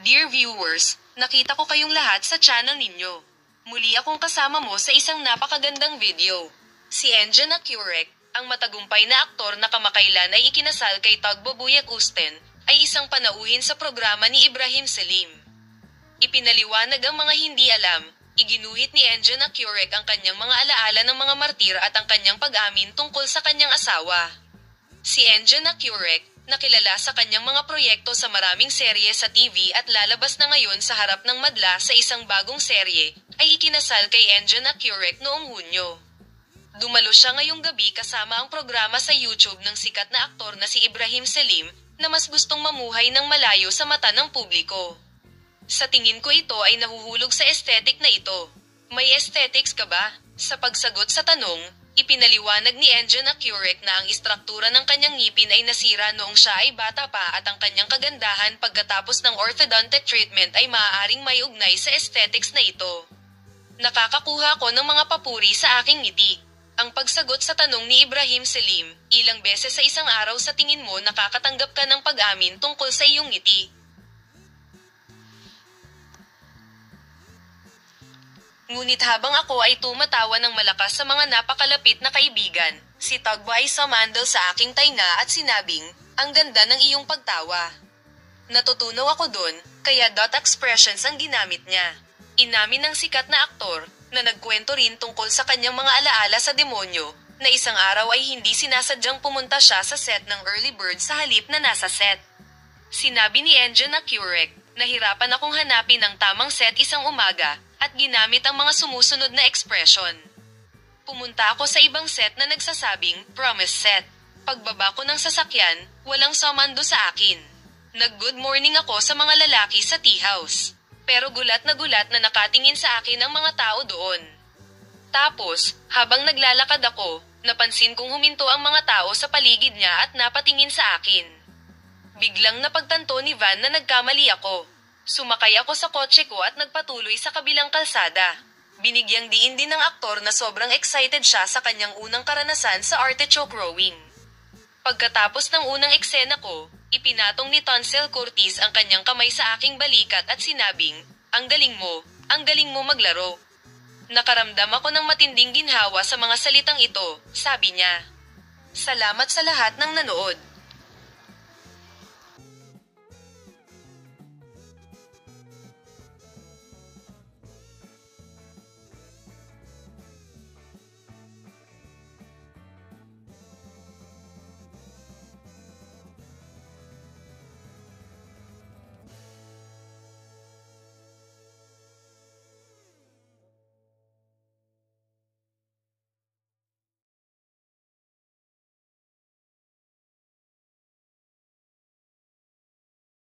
Dear viewers, nakita ko kayong lahat sa channel ninyo. Muli akong kasama mo sa isang napakagandang video. Si Engin Akurek, ang matagumpay na aktor na kamakailan ay ikinasal kay Tagbo Buyak Usten, ay isang panauhin sa programa ni Ibrahim Selim. Ipinaliwanag ang mga hindi alam, iginuhit ni Engin Akurek ang kanyang mga alaala ng mga martir at ang kanyang pag-amin tungkol sa kanyang asawa. Si Engin Akurek, nakilala sa kanyang mga proyekto sa maraming serye sa TV at lalabas na ngayon sa harap ng madla sa isang bagong serye, ay ikinasal kay Engin Akurek noong Hunyo. Dumalo siya ngayong gabi kasama ang programa sa YouTube ng sikat na aktor na si Ibrahim Selim, na mas gustong mamuhay ng malayo sa mata ng publiko. Sa tingin ko ito ay nahuhulog sa aesthetic na ito. May aesthetics ka ba? Sa pagsagot sa tanong, ipinaliwanag ni Engin Akurek na ang istruktura ng kanyang ngipin ay nasira noong siya ay bata pa at ang kanyang kagandahan pagkatapos ng orthodontic treatment ay maaaring may ugnay sa aesthetics na ito. Nakakakuha ko ng mga papuri sa aking ngiti. Ang pagsagot sa tanong ni Ibrahim Selim, ilang beses sa isang araw sa tingin mo nakakatanggap ka ng pag-amin tungkol sa iyong ngiti? Ngunit habang ako ay tumatawa ng malakas sa mga napakalapit na kaibigan, si Tagbo ay sumandal sa aking tainga at sinabing, "Ang ganda ng iyong pagtawa." Natutunaw ako dun, kaya dot expressions ang ginamit niya. Inamin ng sikat na aktor, na nagkwento rin tungkol sa kanyang mga alaala sa demonyo, na isang araw ay hindi sinasadyang pumunta siya sa set ng Early Bird sa halip na nasa set. Sinabi ni Engin Akurek, "Nahirapan akong hanapin ang tamang set isang umaga, at ginamit ang mga sumusunod na ekspresyon. Pumunta ako sa ibang set na nagsasabing, promise set. Pagbaba ko ng sasakyan, walang sumando sa akin. Nag-good morning ako sa mga lalaki sa tea house. Pero gulat na nakatingin sa akin ang mga tao doon. Tapos, habang naglalakad ako, napansin kong huminto ang mga tao sa paligid niya at napatingin sa akin. Biglang napagtanto ni Van na nagkamali ako. Sumakay ako sa kotse ko at nagpatuloy sa kabilang kalsada. Binigyang diin din ng aktor na sobrang excited siya sa kanyang unang karanasan sa artichoke rowing. Pagkatapos ng unang eksena ko, ipinatong ni Tonsel Curtis ang kanyang kamay sa aking balikat at sinabing, ang galing mo maglaro." Nakaramdam ako ng matinding ginhawa sa mga salitang ito, sabi niya. Salamat sa lahat ng nanood.